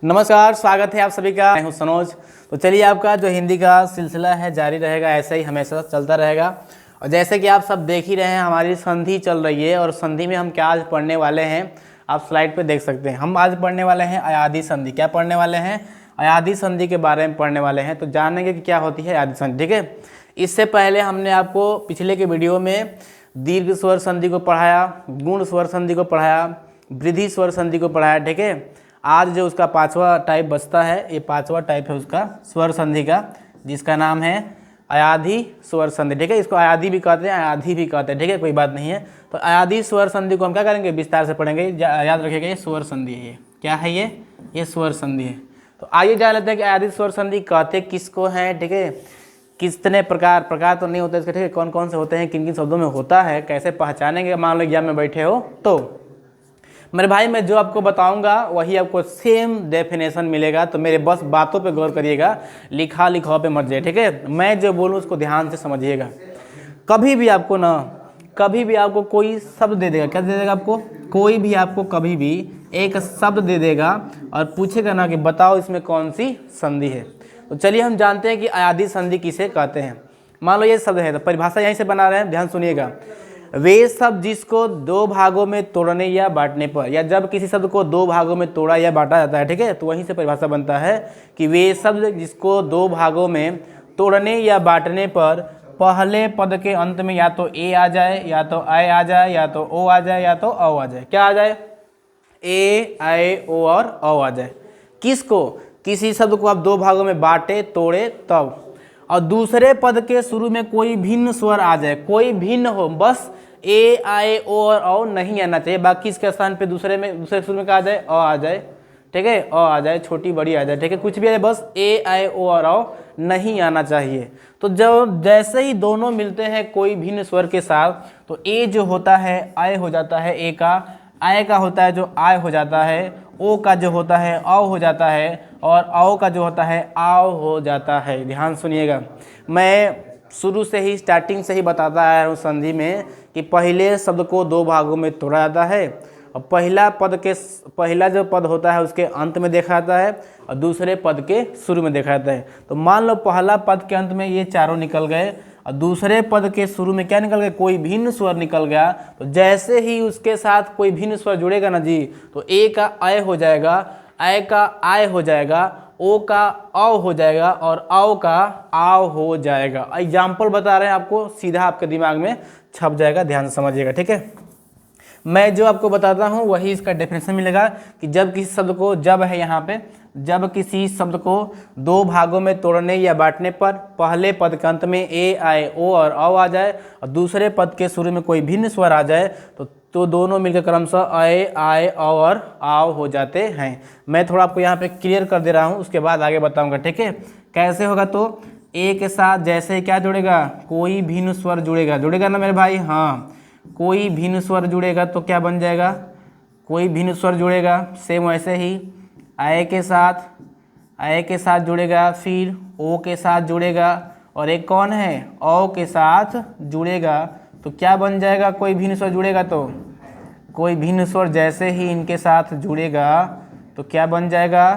नमस्कार, स्वागत है आप सभी का। मैं हूं सनोज। तो चलिए, आपका जो हिंदी का सिलसिला है जारी रहेगा, ऐसे ही हमेशा चलता रहेगा। और जैसे कि आप सब देख ही रहे हैं, हमारी संधि चल रही है और संधि में हम क्या आज पढ़ने वाले हैं, आप स्लाइड पे देख सकते हैं। हम आज पढ़ने वाले हैं अयादी संधि। क्या पढ़ने वाले हैं? अयादी संधि के बारे में पढ़ने वाले हैं। तो जानेंगे कि क्या होती है अयादी संधि, ठीक है। इससे पहले हमने आपको पिछले के वीडियो में दीर्घ स्वर संधि को पढ़ाया, गुण स्वर संधि को पढ़ाया, वृद्धि स्वर संधि को पढ़ाया, ठीक है। आज जो उसका पांचवा टाइप बचता है, ये पांचवा टाइप है उसका स्वर संधि का, जिसका नाम है अयाधी स्वर संधि, ठीक है। इसको अयादी भी कहते हैं, अयाधी भी कहते हैं, ठीक है, कोई बात नहीं है। तो अयाधी स्वर संधि को हम क्या करेंगे, विस्तार से पढ़ेंगे। याद रखिएगा, ये स्वर संधि है। ये क्या है? ये स्वर संधि है। तो आइए जान लेते हैं कि अयाधी स्वर संधि कहते किसको हैं, ठीक है। कितने प्रकार तो नहीं होते इसके, ठीक है। कौन कौन से होते हैं, किन किन शब्दों में होता है, कैसे पहचानेंगे। मान लो एग्जाम में बैठे हो तो मेरे भाई, मैं जो आपको बताऊंगा वही आपको सेम डेफिनेशन मिलेगा। तो मेरे बस बातों पे गौर करिएगा, लिखा लिखाओ पे मत जाइए, ठीक है। मैं जो बोलूँ उसको ध्यान से समझिएगा। कभी भी आपको कोई शब्द दे देगा, क्या दे देगा आपको? कोई भी आपको कभी भी एक शब्द दे देगा और पूछेगा ना कि बताओ इसमें कौन सी संधि है। तो चलिए हम जानते हैं कि अयादी संधि किसे कहते हैं। मान लो ये शब्द है, तो परिभाषा यहीं से बना रहे हैं, ध्यान सुनिएगा। वे शब्द जिसको दो भागों में तोड़ने या बांटने पर, या जब किसी शब्द को दो भागों में तोड़ा या बांटा जाता है, ठीक है, तो वहीं से परिभाषा बनता है कि वे शब्द जिसको दो भागों में तोड़ने या बांटने पर पहले पद के अंत में या तो ए आ जाए, या तो आई आ जाए, या तो ओ आ जाए, या तो औ आ जाए। क्या आ जाए? ए, आई, ओ और औ आ जाए। किसको? किसी शब्द को आप दो भागों में बांटे, तोड़े तब, और दूसरे पद के शुरू में कोई भिन्न स्वर आ जाए, कोई भिन्न हो, बस ए, आई, ओ और औ नहीं आना चाहिए। बाकी इसके स्थान पे दूसरे शुरू में क्या आ जाए? अ आ जाए, ठीक है, अ आ जाए, छोटी बड़ी आ जाए, ठीक है, कुछ भी आ जाए, बस ए, आई, ओ और औ नहीं आना चाहिए। तो जब जैसे ही दोनों मिलते हैं कोई भिन्न स्वर के साथ, तो ए जो होता है आय हो जाता है ए का, आय का होता है जो आय हो जाता है, ओ का जो होता है औ हो जाता है, और औ का जो होता है आओ हो जाता है। ध्यान सुनिएगा, मैं शुरू से ही स्टार्टिंग से ही बताता आया हूँ संधि में कि पहले शब्द को दो भागों में तोड़ा जाता है, और पहला जो पद होता है उसके अंत में देखा जाता है, और दूसरे पद के शुरू में देखा जाता है। तो मान लो पहला पद के अंत में ये चारों निकल गए, और दूसरे पद के शुरू में क्या निकल गया? कोई भिन्न स्वर निकल गया। तो जैसे ही उसके साथ कोई भिन्न स्वर जुड़ेगा ना जी, तो ए का अय हो जाएगा, आय का आय हो जाएगा, ओ का औ हो जाएगा, और औ का आव हो जाएगा। एग्जाम्पल बता रहे हैं आपको, सीधा आपके दिमाग में छप जाएगा, ध्यान से समझिएगा, ठीक है। मैं जो आपको बताता हूँ वही इसका डेफिनेशन मिलेगा कि जब किसी शब्द को, जब है यहाँ पे, जब किसी शब्द को दो भागों में तोड़ने या बांटने पर पहले पद के अंत में ए, आई, ओ और औ आ जाए, और दूसरे पद के शुरू में कोई भिन्न स्वर आ जाए, तो दोनों मिलकर क्रमशः अय, आय, औ और आव हो जाते हैं। मैं थोड़ा आपको यहाँ पे क्लियर कर दे रहा हूँ, उसके बाद आगे बताऊँगा, ठीक है। कैसे होगा? तो ए के साथ जैसे ही क्या जुड़ेगा? कोई भिन्न स्वर जुड़ेगा ना मेरे भाई? हाँ, कोई भिन्न स्वर जुड़ेगा तो क्या बन जाएगा? कोई भिन्न स्वर जुड़ेगा। सेम वैसे ही आय के साथ जुड़ेगा, फिर ओ के साथ जुड़ेगा, और एक कौन है? औ के साथ जुड़ेगा। तो क्या बन जाएगा? कोई भिन्न स्वर जुड़ेगा, तो कोई भिन्न स्वर जैसे ही इनके साथ जुड़ेगा तो क्या बन जाएगा?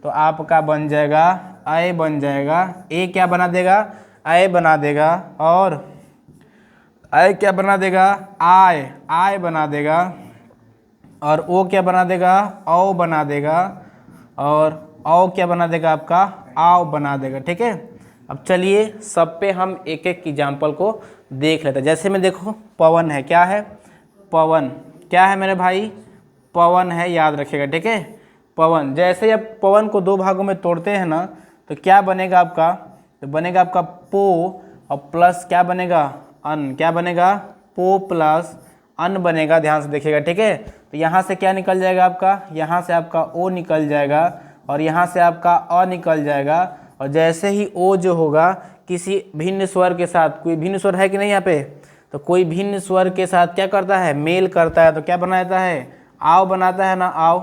तो आपका बन जाएगा आय बन जाएगा। ए क्या बना देगा? आय बना देगा। और आय क्या बना देगा? आय बना देगा। और ओ क्या बना देगा? औ बना देगा। और औ क्या बना देगा? आपका आव बना देगा, ठीक है। अब चलिए सब पे हम एक एक एग्जाम्पल को देख लेते हैं। जैसे में देखो, पवन है। क्या है? पवन। क्या है मेरे भाई? पवन है, याद रखिएगा, ठीक है। पवन। जैसे अब पवन को दो भागों में तोड़ते हैं ना, तो क्या बनेगा आपका? तो बनेगा आपका पो, और प्लस क्या बनेगा? अन। क्या बनेगा? पो प्लस अन बनेगा, ध्यान से देखिएगा, ठीक है। तो यहाँ से क्या निकल जाएगा आपका? यहाँ से आपका ओ निकल जाएगा, और यहाँ से आपका अ निकल जाएगा। और जैसे ही ओ जो होगा किसी भिन्न स्वर के साथ, कोई भिन्न स्वर है कि नहीं यहाँ पे? तो कोई भिन्न स्वर के साथ क्या करता है? मेल करता है। तो क्या बनाता है? आव बनाता है ना, आव।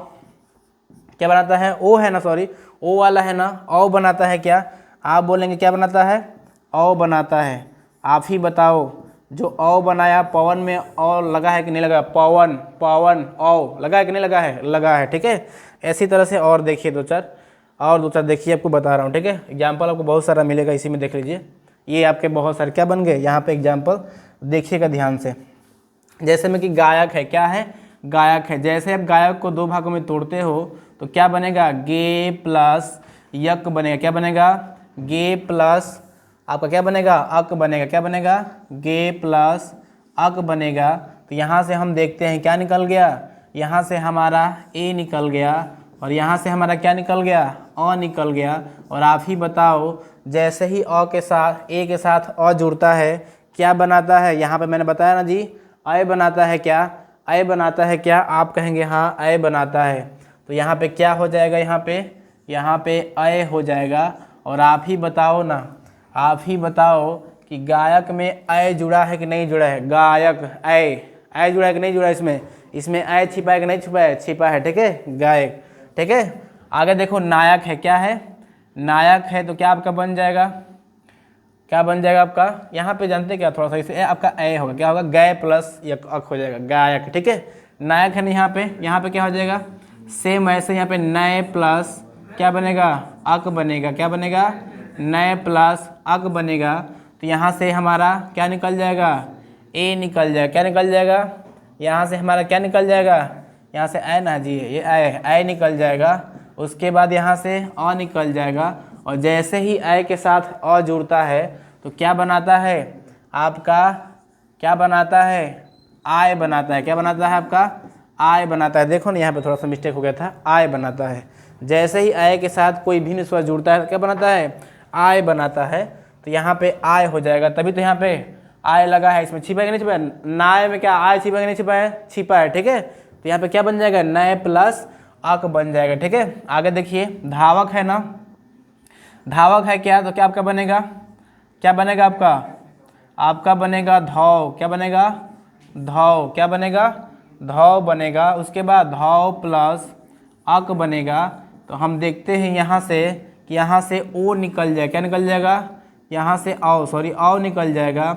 क्या बनाता है? ओ है ना, सॉरी, ओ वाला है ना, औ बनाता है। क्या आप बोलेंगे? क्या बनाता है? औ बनाता है। आप ही बताओ, जो औ बनाया पवन में औ लगा है कि नहीं लगा? पवन, पवन, औ लगा है कि नहीं लगा है? लगा है, ठीक है। ऐसी तरह से और देखिए दो चार देखिए, आपको बता रहा हूँ, ठीक है। एग्जाम्पल आपको बहुत सारा मिलेगा, इसी में देख लीजिए। ये आपके बहुत सारे क्या बन गए यहाँ पे एग्जाम्पल, देखिएगा ध्यान से। जैसे में कि गायक है, क्या है, गायक है। जैसे आप गायक को दो भागों में तोड़ते हो तो क्या बनेगा, गे प्लस यक बनेगा। क्या बनेगा, गे प्लस आपका क्या बनेगा, अक बनेगा। क्या बनेगा, गे प्लस अक बनेगा। तो यहाँ से हम देखते हैं क्या निकल गया, यहाँ से हमारा ए निकल गया और यहाँ से हमारा क्या निकल गया, अ निकल गया। और आप ही बताओ, जैसे ही अ के साथ ए के साथ अ जुड़ता है क्या बनाता है, यहाँ पे मैंने बताया ना जी, अय बनाता है। क्या अय बनाता है, क्या आप कहेंगे हाँ अय बनाता है। तो यहाँ पे क्या हो जाएगा, यहाँ पे अय हो जाएगा। और आप ही बताओ ना, आप ही बताओ कि गायक में अय जुड़ा है कि नहीं जुड़ा है, गायक अय जुड़ा है कि नहीं जुड़ा है, इसमें अय छिपा है कि नहीं छिपा है, छिपा है, ठीक है, गायक, ठीक है। आगे देखो, नायक है, क्या है, नायक है। तो क्या आपका बन जाएगा, क्या बन जाएगा आपका, यहाँ पे जानते क्या, थोड़ा सा इसे आपका अय होगा, क्या होगा, गय प्लस यक अक हो जाएगा, गायक, ठीक है। नायक है ना, यहाँ पे क्या हो जाएगा, सेम ऐसे यहाँ पे नए प्लस क्या बनेगा, अक बनेगा। क्या बनेगा, नए प्लस अक बनेगा। तो यहाँ से हमारा क्या निकल जाएगा, ए निकल जाएगा। क्या निकल जाएगा, यहाँ से हमारा क्या निकल जाएगा, यहाँ से अय ना जी, ये अय निकल जाएगा। उसके बाद यहाँ से अ निकल जाएगा। और जैसे ही अय के साथ अ जुड़ता है तो क्या बनाता है आपका, क्या बनाता है, आय बनाता है। क्या बनाता है आपका, आय बनाता है। देखो ना, यहाँ पे थोड़ा सा मिस्टेक हो गया था, आय बनाता है। जैसे ही आय के साथ कोई भिन्न स्वर जुड़ता है तो क्या बनाता है, आय बनाता है। तो यहाँ पे आय हो जाएगा, तभी तो यहाँ पे आय लगा है। इसमें छिपा है कि नहीं छिपा है, नाय में क्या आय छिपा है कि नहीं छिपा है, छिपा है, ठीक है। तो यहाँ पे क्या बन जाएगा, नए प्लस अक बन जाएगा, ठीक है। आगे देखिए, धावक है ना, धावक है क्या, तो क्या आपका बनेगा, क्या बनेगा आपका बनेगा धौ। क्या बनेगा, धौ। क्या बनेगा, धौ बनेगा। उसके बाद धौ प्लस अक बनेगा। तो हम देखते हैं यहाँ से कि यहाँ से ओ निकल जाएगा। क्या निकल जाएगा, यहाँ से औ निकल जाएगा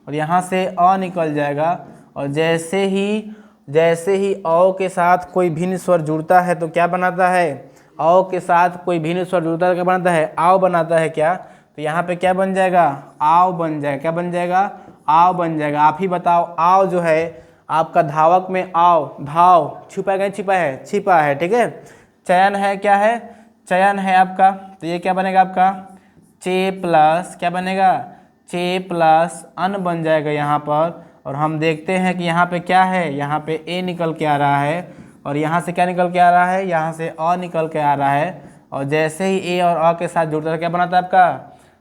और यहाँ से अ निकल जाएगा। और जैसे ही औ के साथ कोई भिन्न स्वर जुड़ता है तो क्या बनाता है, औ के साथ कोई भिन्न स्वर जुड़ता है तो क्या बनाता है, आओ बनाता है। क्या, तो यहाँ पे क्या बन जाएगा, आओ बन जाएगा। क्या बन जाएगा, आओ बन जाएगा। आप ही बताओ, आओ जो है आपका धावक में आओ, धाव छिपा है, छिपा है, छिपा है, ठीक है। चयन है, क्या है, चयन है आपका। तो ये क्या बनेगा आपका, चे प्लस क्या बनेगा, चे प्लस अन बन जाएगा यहाँ पर। और हम देखते हैं कि यहाँ पे क्या है, यहाँ पे ए निकल के आ रहा है और यहाँ से क्या निकल के आ रहा है, यहाँ से अ निकल के आ रहा है। और जैसे ही ए और अ के साथ जुड़ता है क्या बनाता है आपका,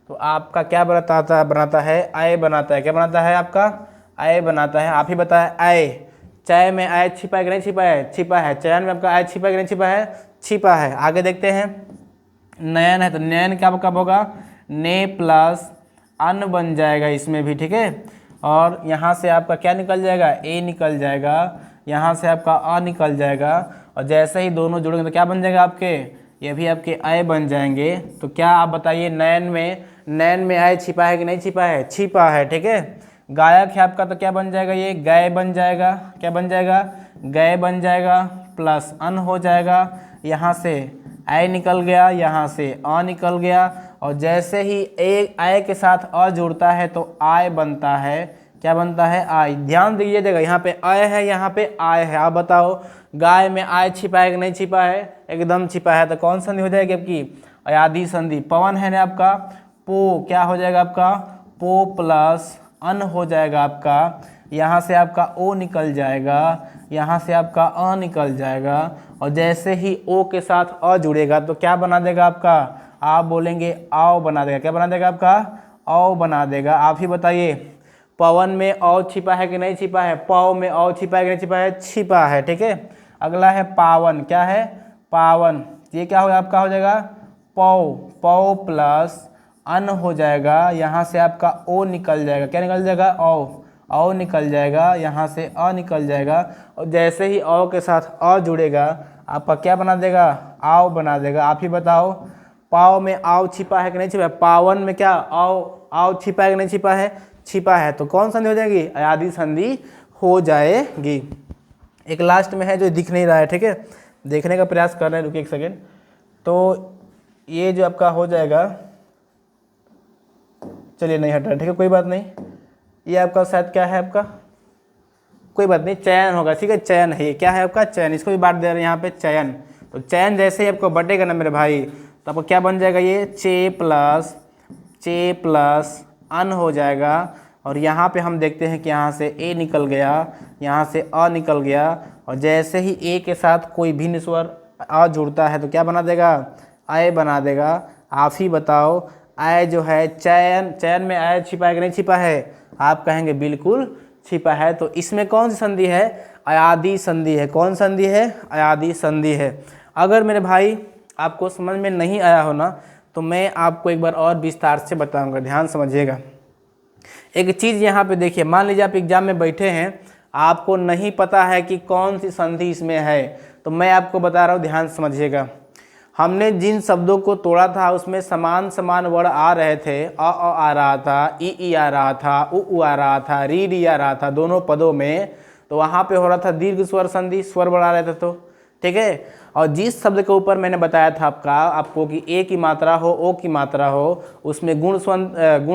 तो आपका क्या बनाता है अय बनाता है। क्या बनाता है आपका, अय बनाता है। आप ही बताएं, अय, चय में अय छिपा है कि नहीं छिपा है, छिपा है। चयन में आपका अय छिपा है कि नहीं छिपा है, छिपा है। आगे देखते हैं, नयन है, तो नयन क्या कब होगा, ने प्लस अन बन जाएगा इसमें भी, ठीक है। और यहाँ से आपका क्या निकल जाएगा, ए निकल जाएगा। यहाँ से आपका अ निकल जाएगा। और जैसे ही दोनों जुड़ेंगे तो क्या बन जाएगा आपके, ये भी आपके अय बन जाएंगे। तो क्या आप बताइए, नयन में अय छिपा है कि नहीं छिपा है, छिपा है, ठीक है। गायक है आपका, तो क्या बन जाएगा, ये गय बन जाएगा। क्या बन जाएगा, गय बन जाएगा प्लस अन हो जाएगा। यहाँ से अय निकल गया, यहाँ से अ निकल गया। और जैसे ही ए आय के साथ अ जुड़ता है तो आय बनता है। क्या बनता है, आय। ध्यान दीजिएगा, यहाँ पे अय है, यहाँ पे आय है। आप बताओ, गाय में आय छिपा है कि नहीं छिपा है, एकदम छिपा है। तो कौन संधि हो जाएगी आपकी, अयादी संधि। पवन है ना आपका, पो क्या हो जाएगा आपका, पो प्लस अन हो जाएगा आपका। यहाँ से आपका ओ निकल जाएगा, यहाँ से आपका अ निकल जाएगा। और जैसे ही ओ के साथ अ जुड़ेगा तो क्या बना देगा आपका, आप बोलेंगे आओ बना देगा। क्या बना देगा आपका, औ बना देगा। आप ही बताइए, पवन में औ छिपा है कि नहीं छिपा है, पौ में औ छिपा है कि नहीं छिपा है, छिपा है, ठीक है। अगला है पावन। क्या है, पावन। ये क्या होगा आपका, हो जाएगा पौ, पौ प्लस अन हो जाएगा। यहाँ से आपका ओ निकल जाएगा। क्या निकल जाएगा, औ निकल जाएगा। यहाँ से अ निकल जाएगा। और जैसे ही औ के साथ अ जुड़ेगा आपका क्या बना देगा, आओ बना देगा। आप ही बताओ, पाव में आओ छिपा है कि नहीं छिपा है, पावन में क्या आओ छिपा है कि नहीं छिपा है, छिपा है। तो कौन संधि हो जाएगी, अयादी संधि हो जाएगी। एक लास्ट में है जो दिख नहीं रहा है, ठीक है। देखने का प्रयास कर रहे हैं, रुकिए एक सेकेंड। तो ये जो आपका हो जाएगा, चलिए नहीं हट रहा, ठीक है कोई बात नहीं। ये आपका शायद क्या है आपका, कोई बात नहीं, चयन होगा, ठीक है चयन है, ये क्या है आपका चयन, इसको भी बांट दे रहे हैं यहाँ पे चयन। तो चयन जैसे ही आपको बटेगा ना मेरे भाई, तो आपको क्या बन जाएगा, ये चे प्लस अन हो जाएगा। और यहाँ पे हम देखते हैं कि यहाँ से ए निकल गया, यहाँ से अ निकल गया, और जैसे ही ए के साथ कोई भिन्न स्वर अ जुड़ता है तो क्या बना देगा, अय बना देगा। आप ही बताओ, अय जो है चयन में अय छिपा है कि नहीं छिपा है, आप कहेंगे बिल्कुल छिपा है। तो इसमें कौन सी संधि है, अयादी संधि है। कौन संधि है, अयादी संधि है। अगर मेरे भाई आपको समझ में नहीं आया हो ना, तो मैं आपको एक बार और विस्तार से बताऊंगा, ध्यान समझिएगा। एक चीज़ यहाँ पे देखिए, मान लीजिए आप एग्जाम में बैठे हैं, आपको नहीं पता है कि कौन सी संधि इसमें है, तो मैं आपको बता रहा हूँ, ध्यान समझिएगा। हमने जिन शब्दों को तोड़ा था उसमें समान समान वर्ड आ रहे थे, आ रहा था, ई आ रहा था, उ आ रहा था, री आ रहा था दोनों पदों में। तो वहाँ पे हो रहा था दीर्घ स्वर संधि, स्वर बढ़ा रहे थे, तो ठीक है। और जिस शब्द के ऊपर मैंने बताया था आपको कि ए की मात्रा हो, ओ की मात्रा हो, उसमें गुण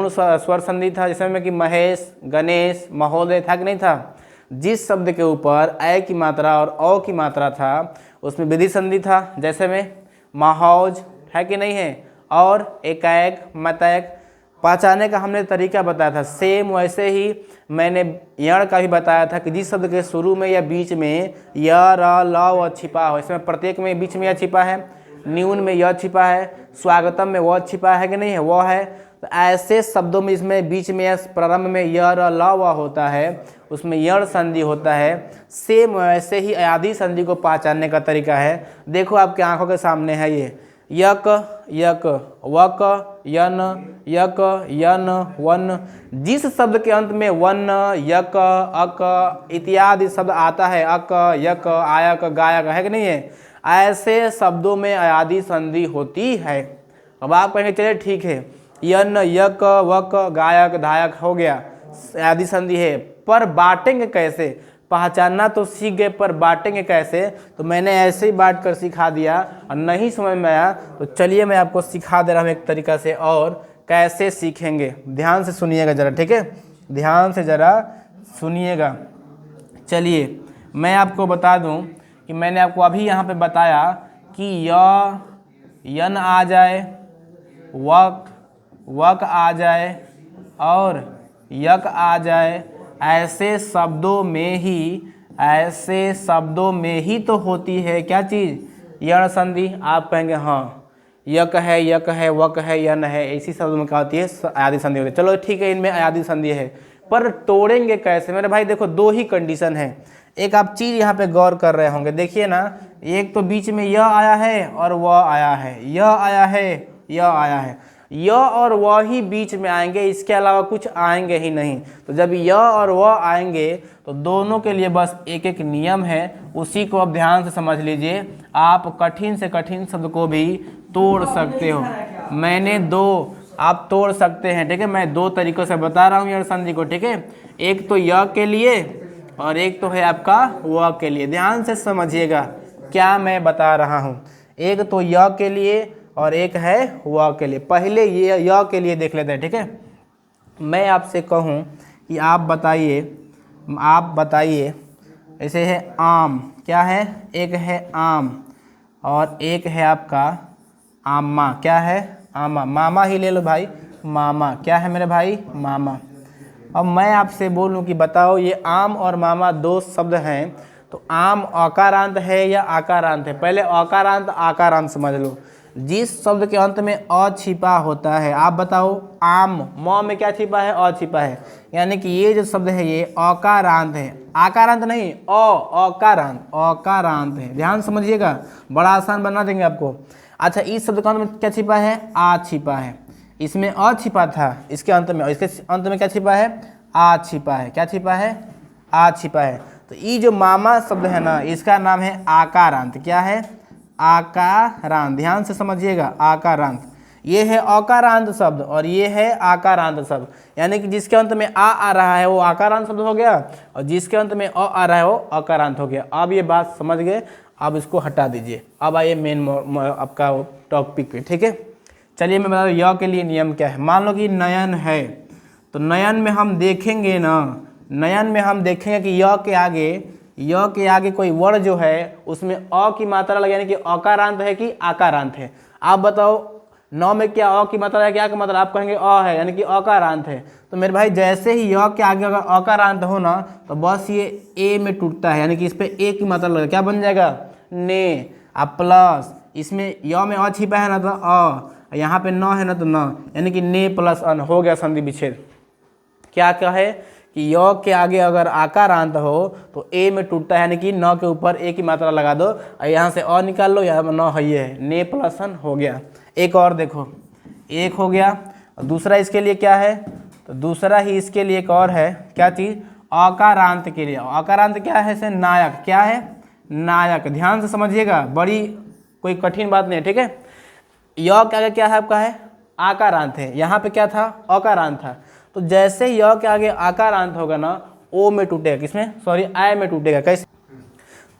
स्वर संधि था, जिसमें कि महेश, गणेश, महोदय था कि नहीं था। जिस शब्द के ऊपर ए की मात्रा और ओ की मात्रा था उसमें विधि संधि था, जैसे में महाौज है कि नहीं है, और एकाएक, मतैक। पहचाने का हमने तरीका बताया था, सेम वैसे ही मैंने यण का भी बताया था कि जिस शब्द के शुरू में या बीच में य, र, ल, व छिपा हो, इसमें प्रत्येक में बीच में यह छिपा है, न्यून में यह छिपा है, स्वागतम में वह छिपा है कि नहीं है, वह है। तो ऐसे शब्दों में इसमें बीच में या प्रारंभ में य, र, ल, व होता है, उसमें यण संधि होता है। सेम वैसे ही अयादी संधि को पहचानने का तरीका है, देखो आपके आंखों के सामने है ये यक, यक, वक, यन, यक, यन, वन। जिस शब्द के अंत में वन, यक, अक इत्यादि शब्द आता है, अक, यक, आयक, गायक है कि नहीं है, ऐसे शब्दों में अयादी संधि होती है। अब आप कहेंगे चलिए ठीक है, यन, यक, वक, गायक, धायक हो गया, अयादी संधि है, पर बांटेंगे कैसे, पहचानना तो सीख गए, पर बांटेंगे कैसे। तो मैंने ऐसे ही बांट कर सिखा दिया, और नहीं समझ में आया तो चलिए मैं आपको सिखा दे रहा हूँ एक तरीका से, और कैसे सीखेंगे ध्यान से सुनिएगा ज़रा, ठीक है, ध्यान से ज़रा सुनिएगा। चलिए मैं आपको बता दूं कि मैंने आपको अभी यहाँ पे बताया कि यन आ जाए, वक आ जाए, और यक आ जाए, ऐसे शब्दों में ही तो होती है क्या चीज़, यण संधि। आप कहेंगे हाँ, यक है, वक है, यन है, इसी शब्द में क्या होती है, अयादी संधि होती है। चलो ठीक है, इनमें अयादी संधि है, पर तोड़ेंगे कैसे मेरे भाई। देखो दो ही कंडीशन है, एक आप चीज़ यहाँ पे गौर कर रहे होंगे, देखिए ना, एक तो बीच में यह आया है और वह आया है, यह आया है, यह आया है, यह और वह ही बीच में आएंगे, इसके अलावा कुछ आएंगे ही नहीं। तो जब यह और वह आएंगे तो दोनों के लिए बस एक एक नियम है, उसी को आप ध्यान से समझ लीजिए। आप कठिन से कठिन शब्द को भी तोड़ सकते हो, मैंने दो, आप तोड़ सकते हैं, ठीक है। मैं दो तरीक़ों से बता रहा हूँ यण संधि को, ठीक है, एक तो यह के लिए और एक तो है आपका वह के लिए। ध्यान से समझिएगा क्या मैं बता रहा हूँ, एक तो यह के लिए और एक है वह के लिए। पहले ये यह के लिए देख लेते हैं, ठीक है। मैं आपसे कहूँ कि आप बताइए, ऐसे है आम, क्या है, एक है आम और एक है आपका आमा, क्या है, आमा, मामा ही ले लो भाई, मामा, क्या है मेरे भाई, मामा। अब मैं आपसे बोलूं कि बताओ ये आम और मामा दो शब्द हैं, तो आम अकारांत है या आकारांत है। पहले अकारांत आकारांत समझ लो। जिस शब्द के अंत में अ छिपा होता है, आप बताओ आम, म में क्या छिपा है, अ छिपा है, यानी कि ये जो शब्द है ये अकारांत है, आकारांत नहीं, अकारांत है। ध्यान समझिएगा, बड़ा आसान बना देंगे आपको। अच्छा, इस शब्द के अंत में क्या छिपा है, आ छिपा है, इसमें अ छिपा था इसके अंत में, और इसके अंत में क्या छिपा है, आ छिपा है, क्या छिपा है, आ छिपा है। तो ये जो मामा शब्द है ना, इसका नाम है आकारांत, क्या है, आकारांत। ध्यान से समझिएगा, आकारांत। ये है अकारांत शब्द और ये है आकारांत शब्द, यानी कि जिसके अंत में आ रहा है वो आकारांत शब्द हो गया और जिसके अंत में अ आ रहा है वो अकारांत हो गया। अब ये बात समझ गए। आप इसको हटा दीजिए। अब आइए मेन आपका टॉपिक पे, ठीक है। चलिए मैं बता दूँ य के लिए नियम क्या है। मान लो कि नयन है, तो नयन में हम देखेंगे ना, नयन में हम देखेंगे कि य के आगे कोई वर्ण जो है उसमें अ की मात्रा लगे, यानी कि अकारांत है कि आकारांत है। आप बताओ नौ में क्या अ की मात्रा है, क्या की मात्रा? आप कहेंगे अ है, यानी कि अकारांत है। तो मेरे भाई जैसे ही य के आगे अगर अकारांत हो ना, तो बस ये ए में टूटता है, यानी कि इस पर ए की मात्रा लगेगा, क्या बन जाएगा? ने। आप प्लस इसमें य में अ छिपा है ना, तो अ, यहाँ पे न है ना, तो न, यानी कि ने प्लस अन, हो गया संधि विच्छेद। क्या है कि य के आगे अगर आकारांत हो तो ए में टूटता है, यानी कि न के ऊपर ए की मात्रा लगा दो और यहाँ से अ निकाल लो, यहाँ न है, ये है, ने प्लस अन, हो गया। एक और देखो, एक हो गया। और दूसरा इसके लिए क्या है, तो दूसरा ही इसके लिए एक और है, क्या चीज़? अकारांत के लिए। अकारांत क्या है? से नायक, क्या है? नायक। ध्यान से समझिएगा, बड़ी कोई कठिन बात नहीं है, ठीक है। य के आगे क्या है आपका? है आकारांत है, यहाँ पे क्या था? अकारांत था। तो जैसे य के आगे आकारांत होगा ना, ओ में टूटेगा, किसमें? सॉरी, आय में टूटेगा। कैसे?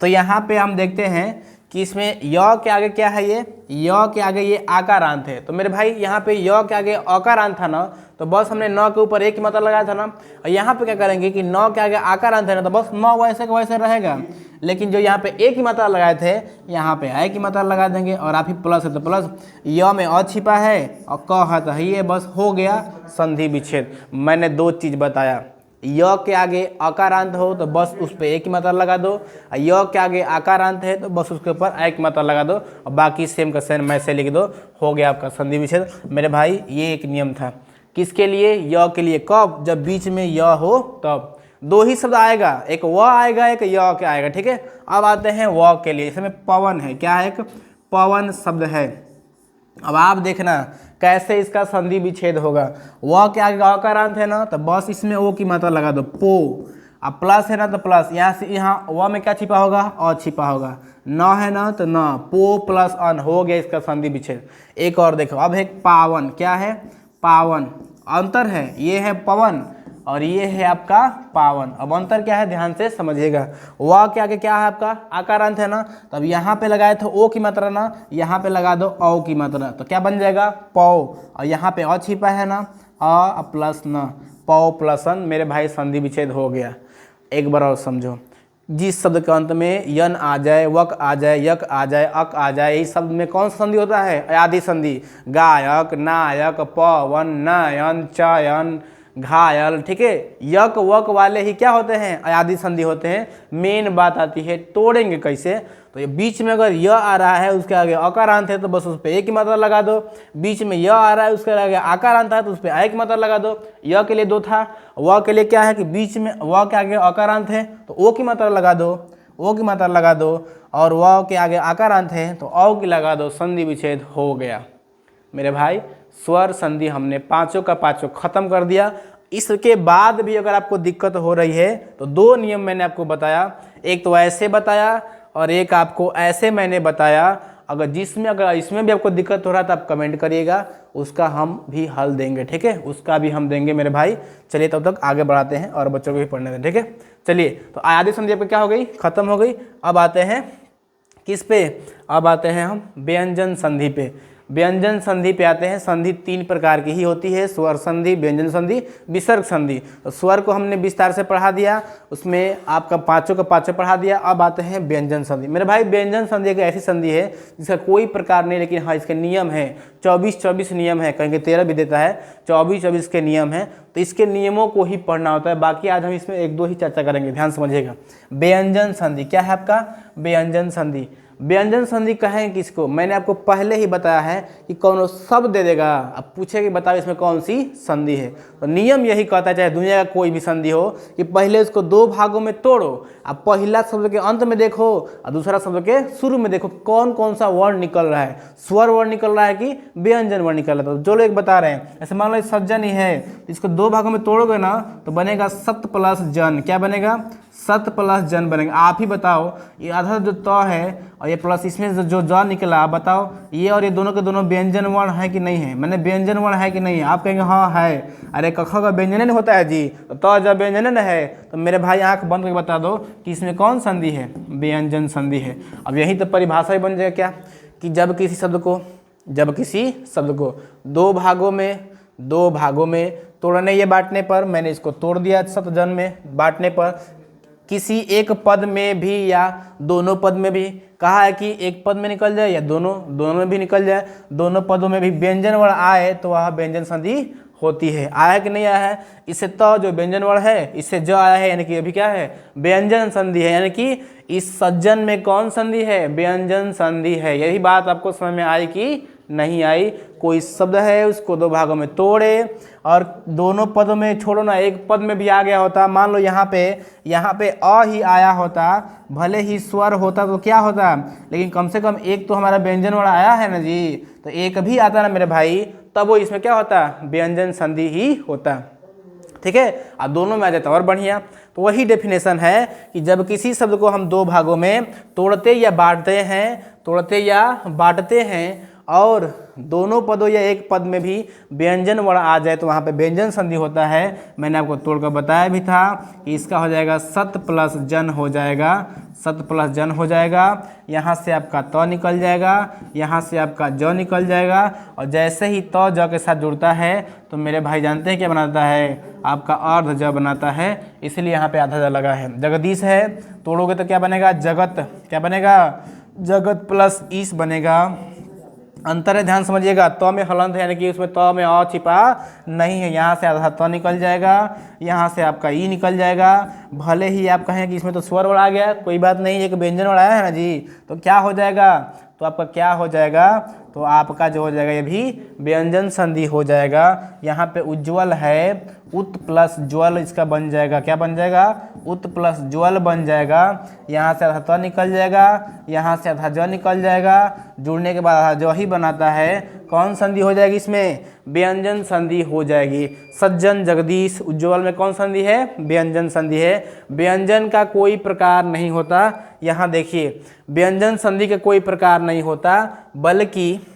तो यहाँ पे हम देखते हैं कि इसमें य के आगे क्या है? ये य के आगे ये आकारांत है। तो मेरे भाई यहाँ पे य के आगे अकारांत था ना, तो बस हमने न के ऊपर एक ही मात्रा लगाया था ना, और यहाँ पे क्या करेंगे कि न के आगे आकारांत है ना, तो बस न वैसे का वैसे रहेगा। लेकिन जो यहाँ पे एक ही मात्रा लगाए थे, यहाँ पे आय की मात्रा लगा देंगे, और आप ही प्लस है तो प्लस, य में अ छिपा है और क है तो ये, बस हो गया संधि विच्छेद। मैंने दो चीज बताया, य के आगे अकारांत हो तो बस उस पर एक ही मात्रा लगा दो, और य के आगे आकारांत है तो बस उसके ऊपर आय की मात्रा लगा दो, और बाकी सेम का सेम मैसे लिख दो, हो गया आपका संधि विच्छेद। मेरे भाई ये एक नियम था, किसके लिए? य के लिए। कब? जब बीच में य हो तब। दो ही शब्द आएगा, एक व आएगा, एक य के आएगा, ठीक है। अब आते हैं व के लिए। इसमें पवन है, क्या है? एक पवन शब्द है। अब आप देखना कैसे इसका संधि विच्छेद होगा। व के आगे अकारांत है ना, तो बस इसमें ओ की मात्रा लगा दो, पो। अब प्लस है ना, तो प्लस, यहाँ से यहाँ व में क्या छिपा होगा? अ छिपा होगा। न है ना, तो न, पो प्लस अन, हो गया इसका संधि विच्छेद। एक और देखो, अब है पावन, क्या है? पावन। अंतर है, ये है पवन और ये है आपका पावन। अब अंतर क्या है, ध्यान से समझिएगा। व के आगे क्या है आपका? आकारांत है ना, तब यहाँ पे लगाए थे ओ की मात्रा ना, यहाँ पे लगा दो औ की मात्रा, तो क्या बन जाएगा? पौ। और यहाँ पे अ छिपा है ना, अ प्लस न, पौ प्लस अन। मेरे भाई संधि विच्छेद हो गया। एक बार और समझो, जिस शब्द के अंत में यन आ जाए, वक आ जाए, यक आ जाए, अक आ जाए, इस शब्द में कौन सा संधि होता है? अयादि संधि। गायक, नायक, पवन, नयन, चयन, घायल, ठीक है। यक वक वाले ही क्या होते हैं? अयादि संधि होते हैं। मेन बात आती है तोड़ेंगे कैसे। तो ये बीच में अगर य आ रहा है, उसके आगे अकारांत है, तो बस उस पर एक ही मात्रा लगा दो। बीच में य आ रहा है, उसके आगे आकारांत है, तो उस पर एक मात्रा लगा दो। य के लिए दो था, व के लिए क्या है कि बीच में व के आगे अकारांत है तो ओ की मात्रा लगा दो, ओ की मात्रा लगा दो, और व के आगे आकारांत है तो औ की लगा दो, संधि विच्छेद हो गया। मेरे भाई स्वर संधि हमने पांचों का पांचों खत्म कर दिया। इसके बाद भी अगर आपको दिक्कत हो रही है तो दो नियम मैंने आपको बताया, एक तो ऐसे बताया और एक आपको ऐसे मैंने बताया। अगर इसमें भी आपको दिक्कत हो रहा है तो आप कमेंट करिएगा, उसका हम भी हल देंगे, ठीक है, उसका भी हम देंगे मेरे भाई। चलिए तब तक आगे बढ़ाते हैं और बच्चों को भी पढ़ने दें, ठीक है। चलिए, तो अयादि संधि आपकी क्या हो गई? खत्म हो गई। अब आते हैं किस पे? अब आते हैं हम व्यंजन संधि पे। व्यंजन संधि पे आते हैं। संधि तीन प्रकार की ही होती है, स्वर संधि, व्यंजन संधि, विसर्ग संधि। तो स्वर को हमने विस्तार से पढ़ा दिया, उसमें आपका पांचों का पांचों पढ़ा दिया। अब आते हैं व्यंजन संधि। मेरे भाई व्यंजन संधि एक ऐसी संधि है जिसका कोई प्रकार नहीं, लेकिन हाँ इसके नियम है, 24 नियम है, कहीं 13 भी देता है, 24 के नियम है। तो इसके नियमों को ही पढ़ना होता है, बाकी आज हम इसमें एक दो ही चर्चा करेंगे, ध्यान समझिएगा। व्यंजन संधि क्या है आपका? व्यंजन संधि। व्यंजन संधि कहें किसको? मैंने आपको पहले ही बताया है कि कौन शब्द दे देगा, अब पूछे कि बताओ इसमें कौन सी संधि है। तो नियम यही कहता है, चाहे दुनिया का कोई भी संधि हो, कि पहले इसको दो भागों में तोड़ो, अब पहला शब्द के अंत में देखो और दूसरा शब्द के शुरू में देखो कौन कौन सा वर्ण निकल रहा है, स्वर वर्ण निकल रहा है कि व्यंजन वर्ण निकल रहा है। तो जो लोग बता रहे हैं, ऐसे मान लो सज्जन ही है, इसको दो भागों में तोड़ोगे ना तो बनेगा सत प्लस जन। क्या बनेगा? सत प्लस जन बनेगा। आप ही बताओ, ये आधा जो त है और ये प्लस इसमें जो ज निकला, आप बताओ ये और ये दोनों के दोनों व्यंजन वर्ण है कि नहीं है, मैंने व्यंजन वर्ण है कि नहीं है। आप कहेंगे हाँ है। अरे कख का व्यंजन नहीं होता है जी, तो त जब व्यंजन है तो मेरे भाई आंख बंद करके बता दो कि इसमें कौन संधि है, व्यंजन संधि है। अब यही तो परिभाषा ही बन जाएगा क्या, कि जब किसी शब्द को दो भागों में तोड़ने या बांटने पर, मैंने इसको तोड़ दिया सतजन में बांटने पर, किसी एक पद में भी या दोनों पद में भी, कहा है कि एक पद में निकल जाए या दोनों में भी निकल जाए, दोनों पदों में भी व्यंजन वर्ण आए तो वह व्यंजन संधि होती है। आया कि नहीं आया है, इससे तो जो व्यंजन वर्ण है इससे जो आया है, यानी कि अभी क्या है, व्यंजन संधि है। यानी कि इस सज्जन में कौन संधि है, व्यंजन संधि है। यही बात आपको समझ में आई कि नहीं आई। कोई शब्द है उसको दो भागों में तोड़े और दोनों पदों में, छोड़ो ना, एक पद में भी आ गया होता, मान लो यहाँ पे अ ही आया होता, भले ही स्वर होता तो क्या होता, लेकिन कम से कम एक तो हमारा व्यंजन वर्ण आया है ना जी, तो एक भी आता ना मेरे भाई, तब वो इसमें क्या होता, व्यंजन संधि ही होता। ठीक है, अब दोनों में आ जाता और बढ़िया। तो वही डेफिनेशन है कि जब किसी शब्द को हम दो भागों में तोड़ते या बांटते हैं और दोनों पदों या एक पद में भी व्यंजन वर्ण आ जाए तो वहाँ पे व्यंजन संधि होता है। मैंने आपको तोड़कर बताया भी था कि इसका हो जाएगा सत प्लस जन हो जाएगा, यहाँ से आपका त निकल जाएगा, यहाँ से आपका ज निकल जाएगा, और जैसे ही त ज के साथ जुड़ता है तो मेरे भाई जानते हैं क्या बनाता है, आपका अर्ध ज बनाता है, इसलिए यहाँ पे आधा ज लगा है। जगदीश है, तोड़ोगे तो क्या बनेगा, जगत प्लस ईश बनेगा। अंतर है, ध्यान समझिएगा, त में हलंत है, यानी कि उसमें त में अ छिपा नहीं है, यहाँ से आधा त निकल जाएगा, यहाँ से आपका ई निकल जाएगा। भले ही आप कहें कि इसमें तो स्वर वर्ण आ गया, कोई बात नहीं, एक व्यंजन वर्ण आया है ना जी, तो क्या हो जाएगा, तो आपका क्या हो जाएगा, तो आपका जो हो जाएगा ये भी व्यंजन संधि हो जाएगा। यहाँ पे उज्ज्वल है, उत प्लस ज्वल इसका बन जाएगा, क्या बन जाएगा, उत प्लस ज्वल बन जाएगा। यहाँ से आधा त निकल जाएगा, यहाँ से आधा ज निकल जाएगा, जुड़ने के बाद आधा ज ही बनाता है। कौन संधि हो जाएगी इसमें, व्यंजन संधि हो जाएगी। सज्जन, जगदीश, उज्ज्वल में कौन संधि है, व्यंजन संधि है। व्यंजन का कोई प्रकार नहीं होता, यहाँ देखिए व्यंजन संधि का कोई प्रकार नहीं होता, बल्कि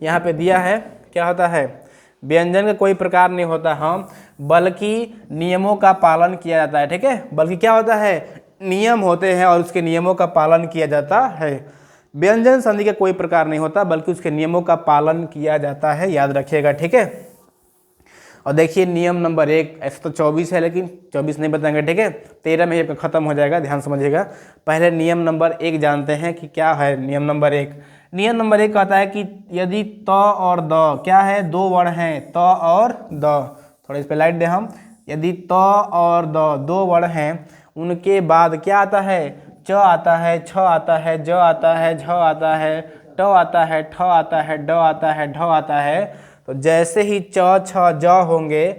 यहाँ पे दिया है क्या होता है, व्यंजन का कोई प्रकार नहीं होता, हम बल्कि नियमों का पालन किया जाता है। ठीक है, बल्कि क्या होता है, नियम होते हैं और उसके नियमों का पालन किया जाता है। व्यंजन संधि का कोई प्रकार नहीं होता बल्कि उसके नियमों का पालन किया जाता है, याद रखिएगा। ठीक है, और देखिए नियम नंबर 1, ऐसे तो 24 है लेकिन 24 नहीं बताएंगे। ठीक है, 13 में ये खत्म हो जाएगा, ध्यान समझिएगा। पहले नियम नंबर 1 जानते हैं कि क्या है। नियम नंबर 1 कहता है कि यदि त और द क्या है, दो वर्ण हैं, त और द, थोड़ा इस पर लाइट दे हम, यदि त और द दो वर्ण हैं, उनके बाद क्या आता है, च आता है, छ आता है, ज आता है, झ आता है, ट आता है, ठ आता है, ड आता है, ढ आता है, तो जैसे ही च छ ज होंगे,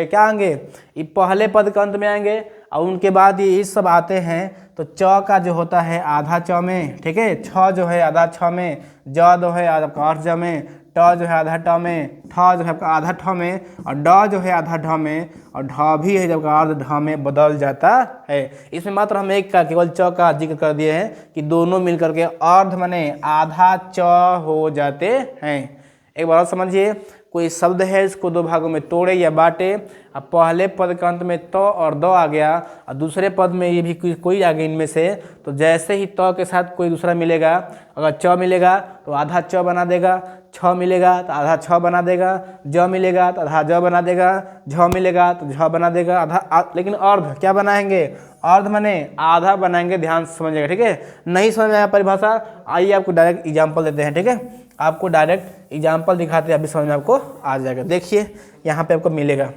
क्या आएंगे, ये पहले पद के अंत में आएंगे और उनके बाद ये सब आते हैं। तो च का जो होता है आधा च में, ठीक है, छ जो है आधा छ में, ज जो है आपका अर्ध ज में, ट जो है आधा ट में, ठ जो है आपका आधा ठ में, और ड जो है आधा ढ में, और ढ भी है जब अर्ध ढ में बदल जाता है। इसमें मात्र हम एक का केवल च का जिक्र कर दिए हैं कि दोनों मिलकर के अर्ध माने आधा च हो जाते हैं। एक बार और समझिए, कोई शब्द है इसको दो भागों में तोड़े या बांटे, अब पहले पद के अंत में त और द आ गया और दूसरे पद में ये भी कोई आ गया इनमें से, तो जैसे ही त के साथ कोई दूसरा मिलेगा, अगर च मिलेगा तो आधा च बना देगा, छ मिलेगा तो आधा छ बना देगा, ज मिलेगा तो आधा ज बना देगा, झ मिलेगा तो झ बना देगा आधा, लेकिन अर्ध क्या बनाएंगे, अर्ध माने आधा बनाएंगे, ध्यान समझिएगा। ठीक है, नहीं समझ में आया परिभाषा, आइए आपको डायरेक्ट एग्जाम्पल देते हैं। ठीक है, आपको डायरेक्ट एग्जाम्पल दिखाते हैं, अभी समझ में आपको आ जाएगा। देखिए यहाँ पे आपको मिलेगा,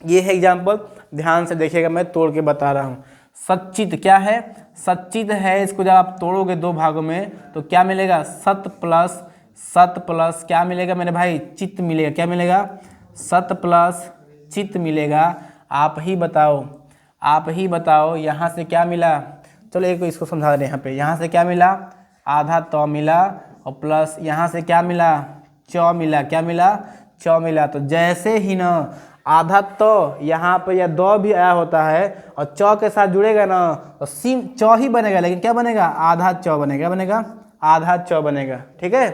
ये है एग्जाम्पल, ध्यान से देखिएगा, मैं तोड़ के बता रहा हूँ। सच्चित क्या है, सच्चित है, इसको जब आप तोड़ोगे दो भागों में तो क्या मिलेगा, सत प्लस क्या मिलेगा मेरे भाई, चित्त मिलेगा। क्या मिलेगा, सत प्लस चित्त मिलेगा। आप ही बताओ यहाँ से क्या मिला, चलो एक इसको समझा रहे हैं। यहाँ से क्या मिला, आधा त मिला, और प्लस यहाँ से क्या मिला, च मिला। क्या मिला, च मिला। तो जैसे ही ना आधा तो यहाँ पे या दो भी आया होता है और चौ के साथ जुड़ेगा ना तो सिम चौ ही बनेगा, लेकिन क्या बनेगा, आधा चौ बनेगा, क्या बनेगा, आधा चौ बनेगा। ठीक है,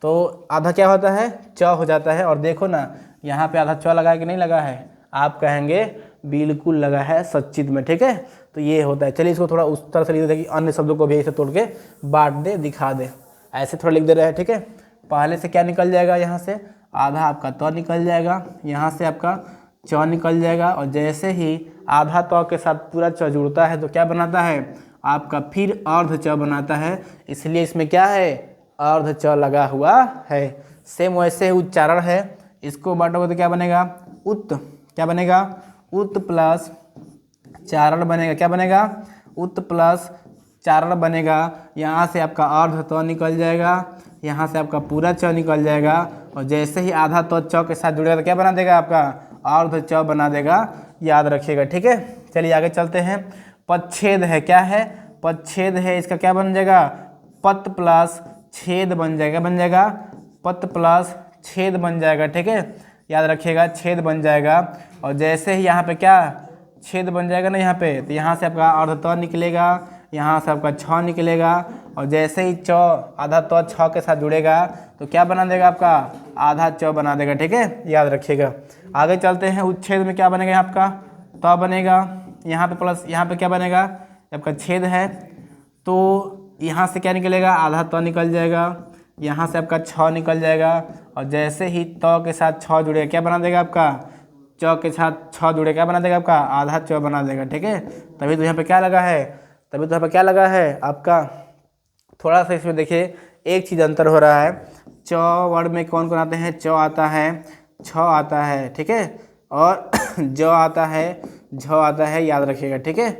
तो आधा क्या होता है, चौ हो जाता है। और देखो ना यहाँ पे आधा चौ लगा है कि नहीं लगा है, आप कहेंगे बिल्कुल लगा है सच्चित में। ठीक है, तो ये होता है। चलिए इसको थोड़ा उस तरह से लिख दे कि अन्य शब्दों को भी ऐसे तोड़ के बांट दे, दिखा दे, ऐसे थोड़ा लिख दे रहे हैं। ठीक है, पहले से क्या निकल जाएगा, यहाँ से आधा आपका तो निकल जाएगा, यहाँ से आपका चौ निकल जाएगा। और जैसे ही आधा तो के साथ पूरा चौ जुड़ता है तो क्या बनाता है, आपका फिर अर्ध चौ बनाता है, इसलिए इसमें क्या है, अर्ध चौ लगा हुआ है। सेम वैसे उच्चारण है, इसको बांटोगे तो क्या बनेगा, उत, क्या बनेगा, उत प्लस चारण बनेगा, क्या बनेगा, उत प्लस चारण बनेगा। यहाँ से आपका अर्ध तो निकल जाएगा, यहाँ से आपका पूरा चौ निकल जाएगा। और जैसे ही आधा तो चौ के साथ जुड़ेगा तो क्या बना देगा, आपका अर्ध चौ बना देगा, याद रखिएगा। ठीक है, चलिए आगे चलते हैं। पदछेद है, क्या है, पदछेद है, इसका क्या बन जाएगा, पत प्लस छेद बन जाएगा, बन जाएगा पत प्लस छेद बन जाएगा। ठीक है, याद रखिएगा, छेद बन जाएगा। और जैसे ही यहाँ पे क्या छेद बन जाएगा ना यहाँ पे, तो यहाँ से आपका अर्ध तो निकलेगा, यहाँ से आपका छ निकलेगा। और जैसे ही चौ आधा तो छ के साथ जुड़ेगा तो क्या बना देगा, आपका आधा चौ बना देगा। ठीक है, याद रखिएगा। आगे चलते हैं, उच्छेद में क्या बनेगा, आपका तो बनेगा, यहाँ पे प्लस यहाँ पे क्या बनेगा, आपका छेद है तो यहाँ से क्या निकलेगा, आधा तो निकल जाएगा, यहाँ से आपका छ निकल जाएगा। और जैसे ही तो के साथ छ जुड़ेगा क्या बना देगा, आपका चौ के साथ छ जुड़े क्या बना देगा, आपका आधा चौ बना देगा। ठीक है, तभी तो यहाँ पे क्या लगा है, तभी तो यहाँ पे क्या लगा है आपका, थोड़ा सा इसमें देखिए एक चीज़ अंतर हो रहा है। चौ वर्ड में कौन कौन आते हैं, चौ आता है, छ आता है, ठीक है, और जो आता है, झ आता है, याद रखिएगा। ठीक है,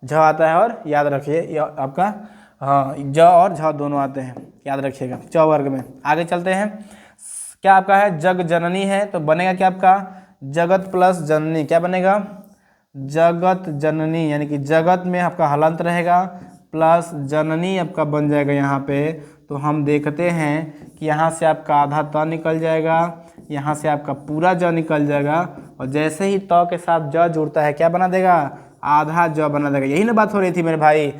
झ आता है और याद रखिए आपका, हाँ ज और झ दोनों आते हैं, याद रखिएगा चौ वर्ग में। आगे चलते हैं, क्या आपका है, जग जननी है तो बनेगा क्या, आपका जगत प्लस जननी, क्या बनेगा, जगत जननी, यानी कि जगत में आपका हलंत रहेगा प्लस जननी आपका बन जाएगा यहाँ पे। तो हम देखते हैं कि यहाँ से आपका आधा त निकल जाएगा, यहाँ से आपका पूरा ज निकल जाएगा। और जैसे ही त के साथ ज जुड़ता है क्या बना देगा, आधा ज बना देगा। यही ना बात हो रही थी मेरे भाई,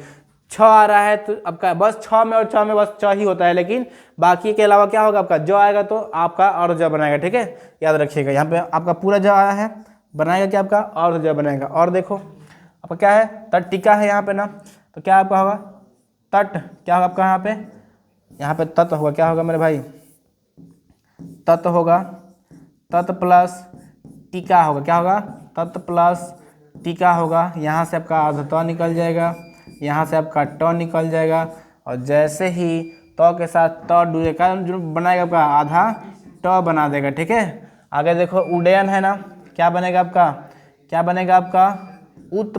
छ आ रहा है तो आपका बस छ में और छ में बस च ही होता है, लेकिन बाकी के अलावा क्या होगा, आपका ज आएगा तो आपका और ज बनाएगा। ठीक है, याद रखिएगा, यहाँ पे आपका पूरा ज आया है, बनाएगा क्या, आपका और ज बनाएगा। और देखो आपका क्या है, तट टिका है यहाँ पे ना, तो क्या आपका होगा, तट क्या होगा आपका, यहाँ पे तत् होगा, क्या होगा मेरे भाई, तत् होगा, तत् प्लस टीका होगा, क्या होगा, तत् प्लस टीका होगा। यहाँ से आपका आधा तो निकल जाएगा, यहाँ से आपका ट निकल जाएगा। और जैसे ही तो के साथ तो जुड़ेगा जो बनाएगा, आपका आधा ट बना देगा। ठीक है, आगे देखो उडयन है ना, क्या बनेगा आपका, क्या बनेगा आपका, उत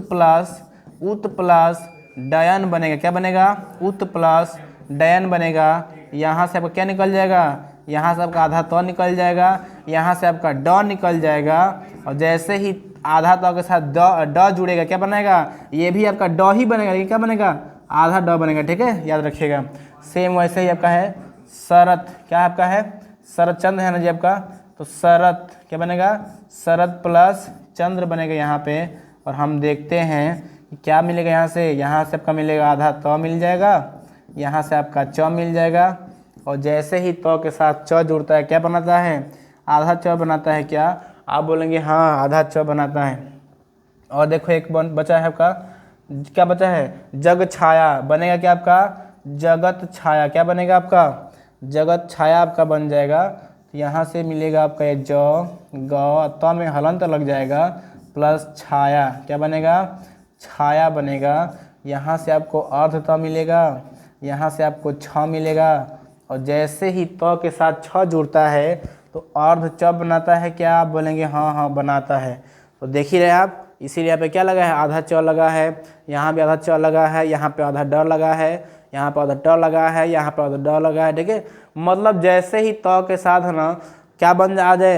प्लस डयन बनेगा, क्या बनेगा, उत प्लस डयन बनेगा। यहाँ से आपका क्या निकल जाएगा, यहाँ से आपका आधा तो निकल जाएगा, यहाँ से आपका ड निकल जाएगा। और जैसे ही आधा तो के साथ ड जुड़ेगा क्या बनेगा, ये भी आपका ड ही बनेगा, लेकिन क्या बनेगा, आधा ड बनेगा। ठीक है, याद रखिएगा। सेम वैसे ही आपका है शरत, क्या आपका है, शरत चंद्र है ना जी आपका, तो शरत क्या बनेगा, शरत प्लस चंद्र बनेगा यहाँ पे। और हम देखते हैं कि क्या मिलेगा, यहाँ से आपका मिलेगा आधा तो मिल जाएगा, यहाँ से आपका च मिल जाएगा। और जैसे ही तो के साथ च जुड़ता है क्या बनाता है, आधा च बनाता है। क्या आप बोलेंगे, हाँ आधा च बनाता है। और देखो एक बचा है आपका, क्या बचा है, जग छाया बनेगा क्या आपका, जगत छाया, क्या बनेगा आपका, जगत छाया आपका बन जाएगा। तो यहाँ से मिलेगा आपका ये ज ग त में हलंत लग जाएगा प्लस छाया, क्या बनेगा, छाया बनेगा। यहाँ से आपको अर्ध त मिलेगा, यहाँ से आपको छ मिलेगा। और जैसे ही त के साथ छ जुड़ता है तो अर्ध च बनाता है। क्या आप बोलेंगे, हाँ हाँ बनाता है। तो देख ही रहे आप, इसीलिए यहाँ पे क्या लगा है, आधा च लगा है, यहाँ भी आधा च लगा है, यहाँ पे आधा ड लगा है, यहाँ पे आधा ट लगा है, यहाँ पे आधा ड लगा है। ठीक है, मतलब जैसे ही त के साथ है ना क्या बन आ जाए,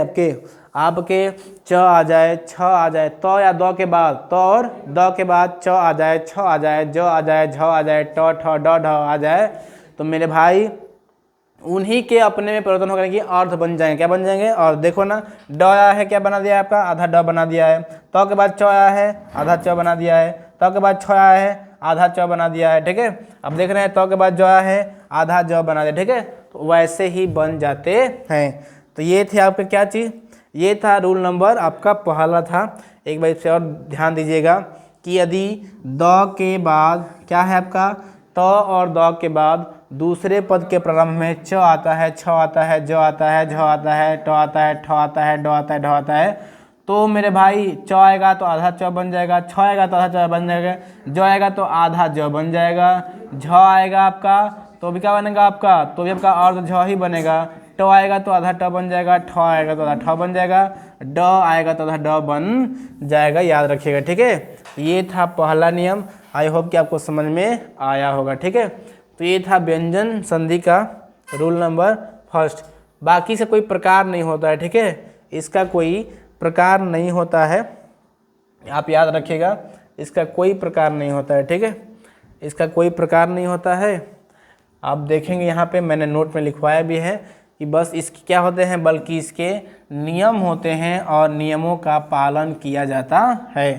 आपके च आ जाए, छ आ जाए, तो या द के बाद तो और द के बाद च आ जाए, छ आ जाए, ज आ जाए, झ आ जाए, ट ठ ड ढ आ जाए, तो मेरे भाई उन्हीं के अपने में परिवर्तन होकर कि अर्ध बन जाएंगे। क्या बन जाएंगे? और देखो ना, ड आया है, क्या बना दिया है आपका? आधा ड बना दिया है। तो के बाद च आया है, आधा च बना दिया है। तो के बाद छ आया है, आधा च बना दिया है। ठीक है, अब देख रहे हैं तो के बाद जो आया है आधा ज बना दिया। ठीक है, तो वैसे ही बन जाते हैं। तो ये थे आपके क्या चीज़, ये था रूल नंबर आपका पहला था। एक बार इसे और ध्यान दीजिएगा कि यदि द के बाद क्या है आपका, त और द के बाद दूसरे पद के प्रारंभ में च आता है, छ आता है, ज आता है, झ आता है, ट आता है, ठ आता है, ड आता है, ढ आता है, तो मेरे भाई च आएगा तो आधा च बन जाएगा, छ आएगा तो आधा च बन जाएगा, ज आएगा तो आधा ज बन जाएगा, झ आएगा आपका तो भी क्या बनेगा आपका, तो भी आपका अर्ध झ ही बनेगा। ट आएगा तो आधा ट बन जाएगा, ठ आएगा तो आधा ठ बन जाएगा, ड आएगा तो आधा ड बन जाएगा। याद रखिएगा। ठीक है, ये था पहला नियम। आई होप कि आपको समझ में आया होगा। ठीक है, तो ये था व्यंजन संधि का रूल नंबर फर्स्ट। बाकी से कोई प्रकार नहीं होता है। ठीक है, इसका कोई प्रकार नहीं होता है, आप याद रखिएगा, इसका कोई प्रकार नहीं होता है। ठीक है, इसका कोई प्रकार नहीं होता है। आप देखेंगे यहाँ पे मैंने नोट में लिखवाया भी है कि बस इसके क्या होते हैं, बल्कि इसके नियम होते हैं और नियमों का पालन किया जाता है।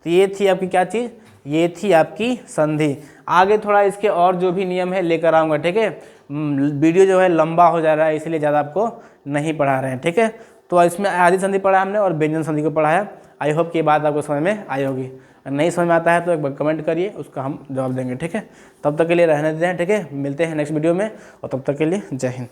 तो ये थी आपकी क्या चीज़, ये थी आपकी संधि। आगे थोड़ा इसके और जो भी नियम है लेकर आऊँगा। ठीक है, वीडियो जो है लंबा हो जा रहा है, इसलिए ज़्यादा आपको नहीं पढ़ा रहे हैं। ठीक है, तो इसमें आदि संधि पढ़ा हमने और व्यंजन संधि को पढ़ाया। आई होप कि ये बात आपको समझ में आई होगी। नहीं समझ में आता है तो एक बार कमेंट करिए, उसका हम जवाब देंगे। ठीक है, तब तक के लिए रहने देते हैं। ठीक है, मिलते हैं नेक्स्ट वीडियो में, और तब तक के लिए जय हिंद।